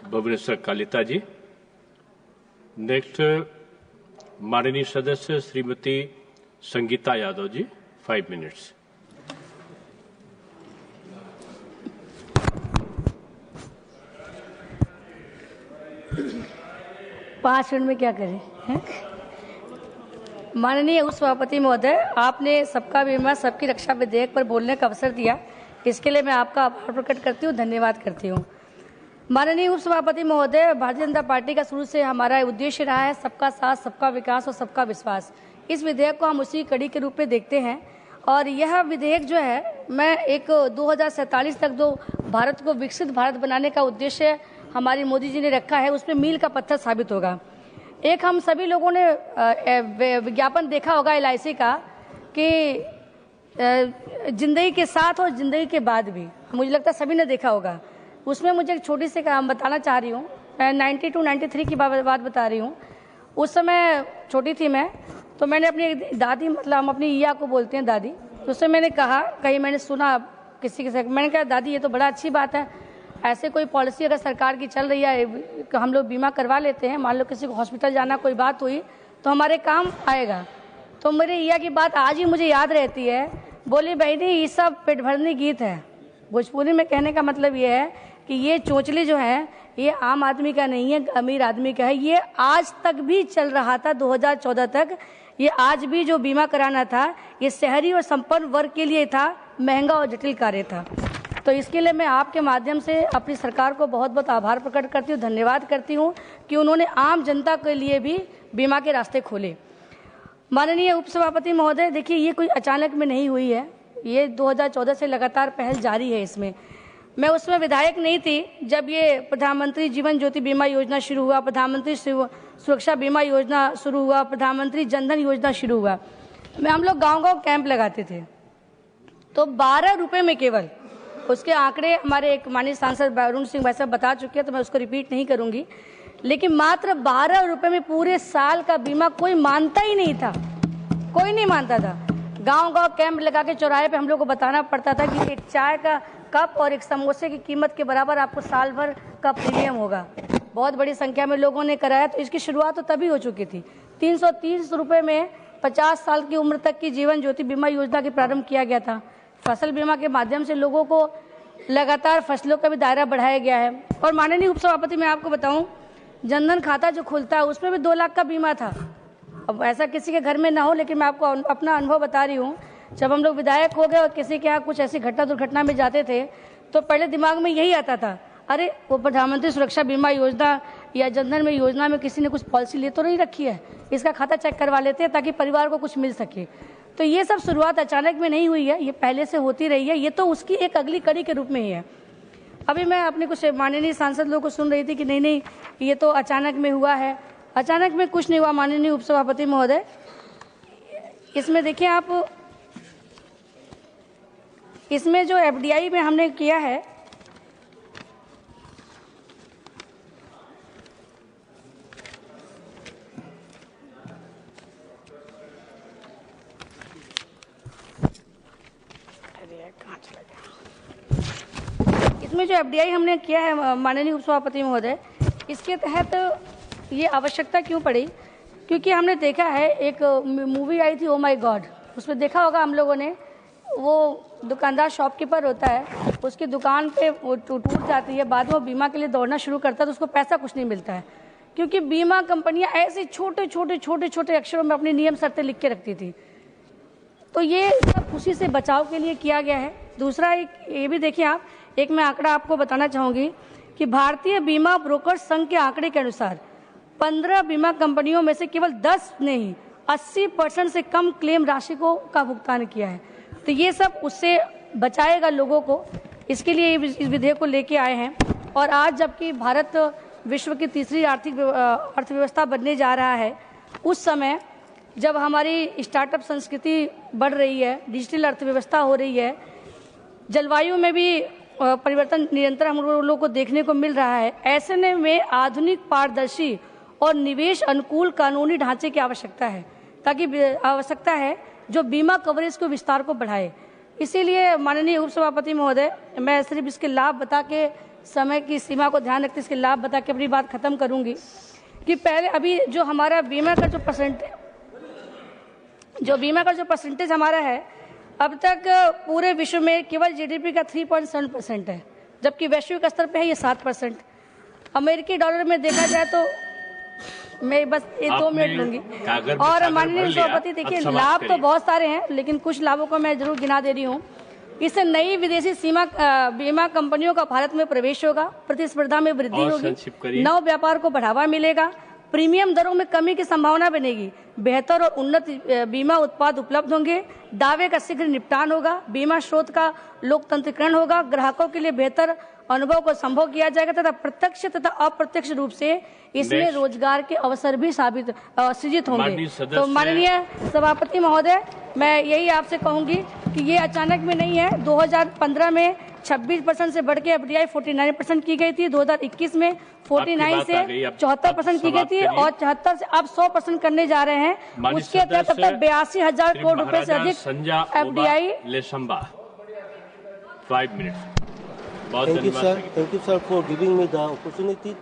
Bhubaneswar Kalita जी। Next माननीय सदस्य Shrimati Sangeeta Yadav ji, 5 minutes. पाँच मिनट में क्या करें? माननीय उपसभापति महोदय, आपने सबका बीमा सबकी रक्षा विधेयक पर बोलने का अवसर दिया, इसके लिए मैं आपका आभार प्रकट करती हूँ, धन्यवाद करती हूँ। माननीय उपसभापति महोदय, भारतीय जनता पार्टी का शुरू से हमारा उद्देश्य रहा है सबका साथ, सबका विकास और सबका विश्वास। इस विधेयक को हम उसी कड़ी के रूप में देखते हैं और यह विधेयक जो है, मैं एक 2047 तक जो भारत को विकसित भारत बनाने का उद्देश्य हमारी मोदी जी ने रखा है, उसमें मील का पत्थर साबित होगा। एक हम सभी लोगों ने विज्ञापन देखा होगा LIC का कि जिंदगी के साथ और जिंदगी के बाद भी, मुझे लगता है सभी ने देखा होगा। उसमें मुझे एक छोटी सी काम बताना चाह रही हूँ। मैं 92-93 की बात बता रही हूँ। उस समय छोटी थी मैं, तो मैंने अपनी दादी, मतलब हम अपनी ईया को बोलते हैं दादी, तो उससे मैंने कहा, कहीं मैंने सुना किसी से, मैंने कहा दादी ये तो बड़ा अच्छी बात है, ऐसे कोई पॉलिसी अगर सरकार की चल रही है, हम लोग बीमा करवा लेते हैं, मान लो किसी को हॉस्पिटल जाना कोई बात हुई तो हमारे काम आएगा। तो मेरी ईया की बात आज ही मुझे याद रहती है। बोली बहनी ये सब पेट भरनी गीत है। भोजपुरी में कहने का मतलब ये है कि ये चोंचली जो है ये आम आदमी का नहीं है, अमीर आदमी का है। ये आज तक भी चल रहा था 2014 तक। ये आज भी जो बीमा कराना था ये शहरी और संपन्न वर्ग के लिए था, महंगा और जटिल कार्य था। तो इसके लिए मैं आपके माध्यम से अपनी सरकार को बहुत बहुत आभार प्रकट करती हूँ, धन्यवाद करती हूँ कि उन्होंने आम जनता के लिए भी बीमा के रास्ते खोले। माननीय उपसभापति महोदय, देखिए ये कोई अचानक में नहीं हुई है, ये 2014 से लगातार पहल जारी है। इसमें मैं उसमें विधायक नहीं थी जब ये प्रधानमंत्री जीवन ज्योति बीमा योजना शुरू हुआ, प्रधानमंत्री सुरक्षा बीमा योजना शुरू हुआ, प्रधानमंत्री जनधन योजना शुरू हुआ। हम लोग गांव-गांव कैंप लगाते थे, तो 12 रुपए में केवल, उसके आंकड़े हमारे एक माननीय सांसद वरुण सिंह भाई साहब बता चुके हैं, तो मैं उसको रिपीट नहीं करूंगी, लेकिन मात्र 12 रुपए में पूरे साल का बीमा कोई मानता ही नहीं था, कोई नहीं मानता था। गांव-गांव कैंप लगा के चौराहे पे हम लोग को बताना पड़ता था कि एक चाय का कप और एक समोसे की कीमत के बराबर आपको साल भर का प्रीमियम होगा। बहुत बड़ी संख्या में लोगों ने कराया, तो इसकी शुरुआत तो तभी हो चुकी थी। 330 रुपए में 50 साल की उम्र तक की जीवन ज्योति बीमा योजना की प्रारंभ किया गया था। फसल बीमा के माध्यम से लोगों को लगातार फसलों का भी दायरा बढ़ाया गया है। और माननीय उपसभापति, मैं आपको बताऊं, जनधन खाता जो खुलता है उसमें भी 2 लाख का बीमा था। अब ऐसा किसी के घर में ना हो, लेकिन मैं आपको अपना अनुभव बता रही हूँ। जब हम लोग विधायक हो गए और किसी के यहाँ कुछ ऐसी घटना दुर्घटना में जाते थे, तो पहले दिमाग में यही आता था, अरे वो प्रधानमंत्री सुरक्षा बीमा योजना या जनधन में योजना में किसी ने कुछ पॉलिसी ले तो नहीं रखी है, इसका खाता चेक करवा लेते हैं ताकि परिवार को कुछ मिल सके। तो ये सब शुरुआत अचानक में नहीं हुई है, ये पहले से होती रही है, ये तो उसकी एक अगली कड़ी के रूप में ही है। अभी मैं अपने कुछ माननीय सांसद लोगों को सुन रही थी कि नहीं नहीं ये तो अचानक में हुआ है। अचानक में कुछ नहीं हुआ माननीय उपसभापति महोदय। इसमें देखिए आप, इसमें जो FDI में हमने किया है, इसमें जो FDI हमने किया है माननीय उपसभापति महोदय, इसके तहत ये आवश्यकता क्यों पड़ी? क्योंकि हमने देखा है, एक मूवी आई थी ओ माय गॉड, उसमें देखा होगा हम लोगों ने, वो दुकानदार शॉपकीपर होता है, उसकी दुकान पे वो टूट जाती है, बाद में वो बीमा के लिए दौड़ना शुरू करता है, तो उसको पैसा कुछ नहीं मिलता है, क्योंकि बीमा कंपनियां ऐसे छोटे छोटे अक्षरों में अपनी नियम शर्तें लिख के रखती थी। तो ये सब उसी से बचाव के लिए किया गया है। दूसरा एक ये भी देखिए आप, एक मैं आंकड़ा आपको बताना चाहूंगी कि भारतीय बीमा ब्रोकर संघ के आंकड़े के अनुसार 15 बीमा कंपनियों में से केवल 10 ने ही 80% से कम क्लेम राशि का भुगतान किया है। तो ये सब उससे बचाएगा लोगों को, इसके लिए इस विधेयक को लेके आए हैं। और आज जबकि भारत विश्व की तीसरी अर्थव्यवस्था बनने जा रहा है, उस समय जब हमारी स्टार्टअप संस्कृति बढ़ रही है, डिजिटल अर्थव्यवस्था हो रही है, जलवायु में भी परिवर्तन निरंतर हम लोगों को देखने को मिल रहा है, ऐसे में आधुनिक, पारदर्शी और निवेश अनुकूल कानूनी ढांचे की आवश्यकता है जो बीमा कवरेज को विस्तार को बढ़ाए। इसीलिए माननीय उपसभापति महोदय, मैं सिर्फ इसके लाभ बता के समय की सीमा को ध्यान रखते इसके लाभ बता के अपनी बात खत्म करूंगी कि पहले अभी जो हमारा बीमा का जो परसेंटेज हमारा है अब तक पूरे विश्व में केवल जीडीपी का 3.7% है, जबकि वैश्विक स्तर पे है ये 7%। अमेरिकी डॉलर में देखा जाए तो मैं बस ये 2 मिनट लूंगी। और माननीय सभापति देखिए लाभ तो बहुत सारे हैं, लेकिन कुछ लाभों को मैं जरूर गिना दे रही हूँ। इससे नई विदेशी बीमा कंपनियों का भारत में प्रवेश होगा, प्रतिस्पर्धा में वृद्धि होगी, नव व्यापार को बढ़ावा मिलेगा, प्रीमियम दरों में कमी की संभावना बनेगी, बेहतर और उन्नत बीमा उत्पाद उपलब्ध होंगे, दावे का शीघ्र निपटान होगा, बीमा स्रोत का लोकतंत्रीकरण होगा, ग्राहकों के लिए बेहतर अनुभव को संभव किया जाएगा तथा प्रत्यक्ष तथा अप्रत्यक्ष रूप से इसमें रोजगार के अवसर भी सृजित होंगे। तो माननीय सभापति महोदय, मैं यही आपसे कहूंगी कि ये अचानक में नहीं है। 2015 में 26% से बढ़ के एफडीआई 49% की गई थी, 2021 में 49 से 74% की गई थी और 74 से अब 100% करने जा रहे हैं। उसके तहत अब तक 82,000 करोड़ रुपए से अधिक FDI. 5 minutes. Thank you, sir. Thank you, sir, for giving me the opportunity.